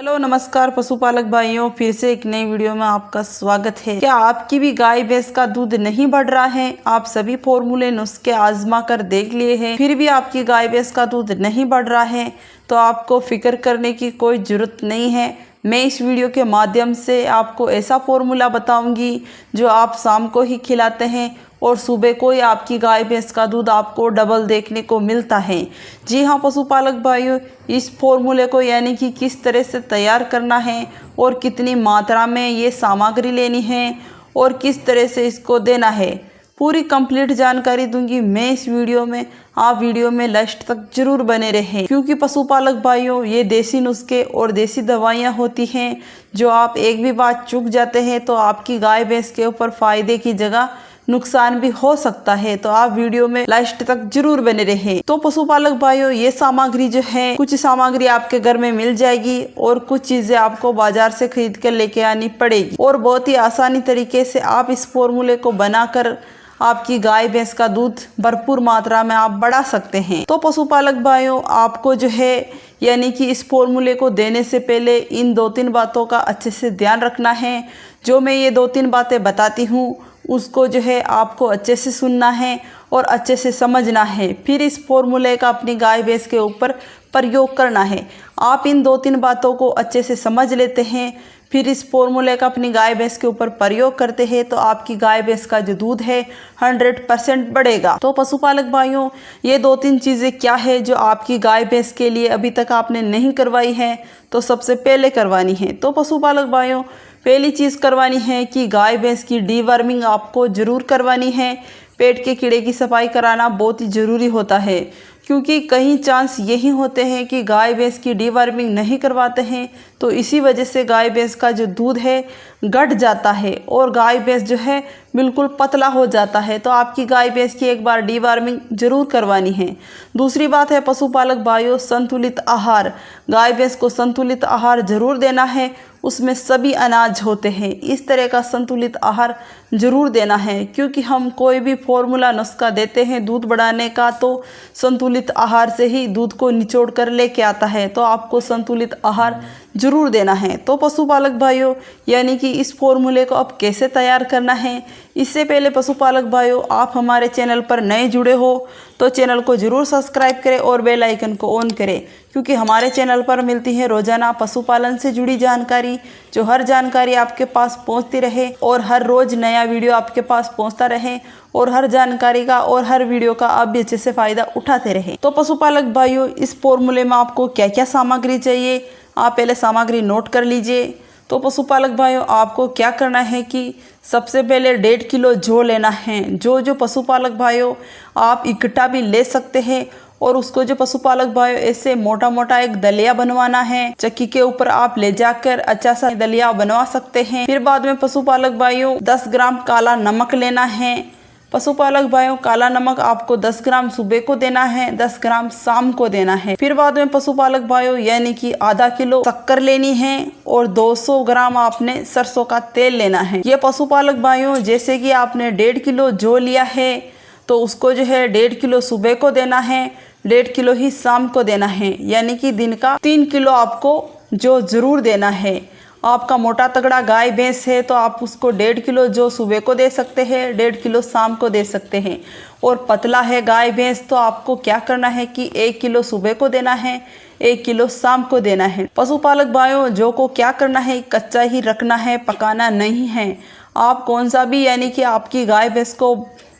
Hello नमस्कार पशुपालक भाइयों, फिर से एक नई वीडियो में आपका स्वागत है। क्या आपकी भी गाय भैंस का दूध नहीं बढ़ रहा है? आप सभी फॉर्मूले नुस्खे आजमा कर देख लिए हैं, फिर भी आपकी गाय भैंस का दूध नहीं बढ़ रहा है, तो आपको फिक्र करने की कोई ज़रूरत नहीं है। मैं इस वीडियो के माध्यम से आपको ऐसा फॉर्मूला बताऊंगी जो आप शाम को ही खिलाते हैं और सुबह को ही आपकी गाय भैंस का दूध आपको डबल देखने को मिलता है। जी हाँ पशुपालक भाइयों, इस फॉर्मूले को यानी कि किस तरह से तैयार करना है और कितनी मात्रा में ये सामग्री लेनी है और किस तरह से इसको देना है, पूरी कंप्लीट जानकारी दूंगी मैं इस वीडियो में। आप वीडियो में लास्ट तक जरूर बने रहें, क्योंकि पशुपालक भाइयों ये देसी नुस्खे और देसी दवाइयाँ होती हैं जो आप एक भी बात चूक जाते हैं तो आपकी गाय भैंस के ऊपर फायदे की जगह नुकसान भी हो सकता है। तो आप वीडियो में लास्ट तक जरूर बने रहें। तो पशुपालक भाइयों, ये सामग्री जो है, कुछ सामग्री आपके घर में मिल जाएगी और कुछ चीजें आपको बाजार से खरीद कर लेके आनी पड़ेगी और बहुत ही आसानी तरीके से आप इस फॉर्मूले को बनाकर आपकी गाय भैंस का दूध भरपूर मात्रा में आप बढ़ा सकते हैं। तो पशुपालक भाइयों, आपको जो है यानी कि इस फॉर्मूले को देने से पहले इन 2-3 बातों का अच्छे से ध्यान रखना है। जो मैं ये 2-3 बातें बताती हूँ उसको जो है आपको अच्छे से सुनना है और अच्छे से समझना है, फिर इस फॉर्मूले का अपनी गाय भैंस के ऊपर प्रयोग करना है। आप इन 2-3 बातों को अच्छे से समझ लेते हैं, फिर इस फॉर्मूले का अपनी गाय भैंस के ऊपर प्रयोग करते हैं तो आपकी गाय भैंस का जो दूध है 100% बढ़ेगा। तो पशुपालक भाइयों, ये 2-3 चीज़ें क्या है जो आपकी गाय भैंस के लिए अभी तक आपने नहीं करवाई है तो सबसे पहले करवानी है। तो पशुपालक भाइयों, पहली चीज़ करवानी है कि गाय भैंस की डीवर्मिंग आपको ज़रूर करवानी है। पेट के कीड़े की सफाई कराना बहुत ही ज़रूरी होता है, क्योंकि कई चांस यही होते हैं कि गाय भैंस की डीवर्मिंग नहीं करवाते हैं तो इसी वजह से गाय भैंस का जो दूध है घट जाता है और गाय भैंस जो है बिल्कुल पतला हो जाता है। तो आपकी गाय भैंस की एक बार डीवर्मिंग जरूर करवानी है। दूसरी बात है पशुपालक भाइयों, संतुलित आहार। गाय भैंस को संतुलित आहार जरूर देना है, उसमें सभी अनाज होते हैं, इस तरह का संतुलित आहार जरूर देना है, क्योंकि हम कोई भी फॉर्मूला नुस्खा देते हैं दूध बढ़ाने का तो संतुलित आहार से ही दूध को निचोड़ कर लेके आता है। तो आपको संतुलित आहार जरूर देना है। तो पशुपालक भाइयों, यानी कि इस फॉर्मूले को अब कैसे तैयार करना है, इससे पहले पशुपालक भाइयों आप हमारे चैनल पर नए जुड़े हो तो चैनल को जरूर सब्सक्राइब करें और बेल आइकन को ऑन करें, क्योंकि हमारे चैनल पर मिलती है रोजाना पशुपालन से जुड़ी जानकारी, जो हर जानकारी आपके पास पहुंचती रहे और हर रोज नया वीडियो आपके पास पहुंचता रहे और हर जानकारी का और हर वीडियो का आप भी अच्छे से फायदा उठाते रहे। तो पशुपालक भाइयों, इस फॉर्मूले में आपको क्या क्या सामग्री चाहिए आप पहले सामग्री नोट कर लीजिए। तो पशुपालक भाइयों, आपको क्या करना है कि सबसे पहले 1.5 किलो जौ लेना है। जो पशुपालक भाइयों आप इकट्ठा भी ले सकते हैं और उसको जो पशुपालक भाइयों ऐसे मोटा मोटा एक दलिया बनवाना है। चक्की के ऊपर आप ले जाकर अच्छा सा दलिया बनवा सकते हैं। फिर बाद में पशुपालक भाइयों 10 ग्राम काला नमक लेना है। पशुपालक भाइयों, काला नमक आपको 10 ग्राम सुबह को देना है, 10 ग्राम शाम को देना है। फिर बाद में पशुपालक भाइयों यानी कि आधा किलो शक्कर लेनी है और 200 ग्राम आपने सरसों का तेल लेना है। ये पशुपालक भाइयों, जैसे कि आपने 1.5 किलो जौ लिया है तो उसको जो है 1.5 किलो सुबह को देना है, 1.5 किलो ही शाम को देना है, यानी कि दिन का 3 किलो आपको जो जरूर देना है। आपका मोटा तगड़ा गाय भैंस है तो आप उसको 1.5 किलो जो सुबह को दे सकते हैं, 1.5 किलो शाम को दे सकते हैं। और पतला है गाय भैंस तो आपको क्या करना है कि 1 किलो सुबह को देना है, 1 किलो शाम को देना है। पशुपालक भाइयों, जो को क्या करना है, कच्चा ही रखना है, पकाना नहीं है। आप कौन सा भी यानी कि आपकी गाय भैंस को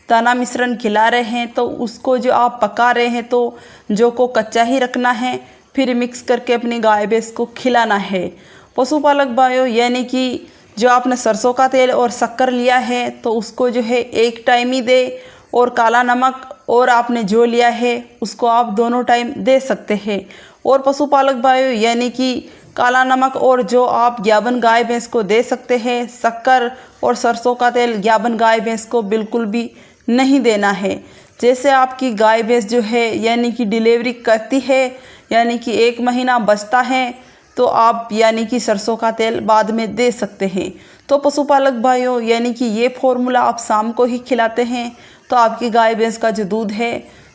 दाना मिश्रण खिला रहे हैं तो उसको जो आप पका रहे हैं तो जो को कच्चा ही रखना है, फिर मिक्स करके अपनी गाय भैंस को खिलाना है। पशुपालक भाइयों, यानी कि जो आपने सरसों का तेल और शक्कर लिया है तो उसको जो है एक टाइम ही दे और काला नमक और आपने जो लिया है उसको आप दोनों टाइम दे सकते हैं। और पशुपालक भाइयों, यानी कि काला नमक और जो आप ज्ञाबन गाय भैंस को दे सकते हैं, शक्कर और सरसों का तेल ज्ञाबन गाय भैंस को बिल्कुल भी नहीं देना है। जैसे आपकी गाय भैंस जो है यानी कि डिलीवरी करती है, यानी कि 1 महीना बचता है तो आप यानी कि सरसों का तेल बाद में दे सकते हैं। तो पशुपालक भाइयों, यानी कि ये फॉर्मूला आप शाम को ही खिलाते हैं तो आपकी गाय भैंस का जो दूध है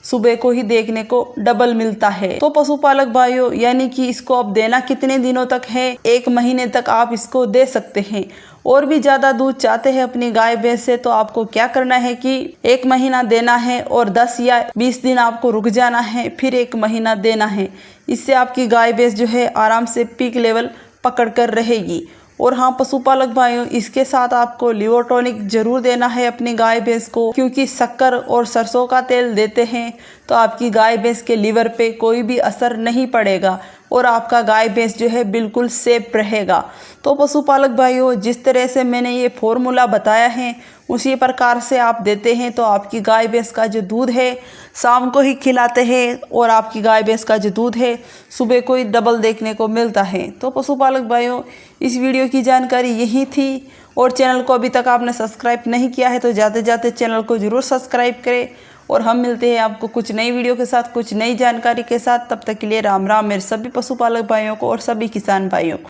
सुबह को ही देखने को डबल मिलता है। तो पशुपालक भाइयों, यानी कि इसको अब देना कितने दिनों तक है? 1 महीने तक आप इसको दे सकते हैं। और भी ज़्यादा दूध चाहते हैं अपनी गाय भैंस से तो आपको क्या करना है कि 1 महीना देना है और 10 या 20 दिन आपको रुक जाना है, फिर 1 महीना देना है। इससे आपकी गाय भैंस जो है आराम से पीक लेवल पकड़ कर रहेगी। और हाँ पशुपालक भाइयों, इसके साथ आपको लिवर टॉनिक जरूर देना है अपनी गाय भैंस को, क्योंकि शक्कर और सरसों का तेल देते हैं तो आपकी गाय भैंस के लीवर पे कोई भी असर नहीं पड़ेगा और आपका गाय भैंस जो है बिल्कुल सेफ रहेगा। तो पशुपालक भाइयों, जिस तरह से मैंने ये फॉर्मूला बताया है उसी प्रकार से आप देते हैं तो आपकी गाय भैंस का जो दूध है शाम को ही खिलाते हैं और आपकी गाय भैंस का जो दूध है सुबह को ही डबल देखने को मिलता है। तो पशुपालक भाइयों, इस वीडियो की जानकारी यही थी। और चैनल को अभी तक आपने सब्सक्राइब नहीं किया है तो जाते जाते चैनल को ज़रूर सब्सक्राइब करें। और हम मिलते हैं आपको कुछ नई वीडियो के साथ, कुछ नई जानकारी के साथ। तब तक के लिए राम राम मेरे सभी पशुपालक भाइयों को और सभी किसान भाइयों को।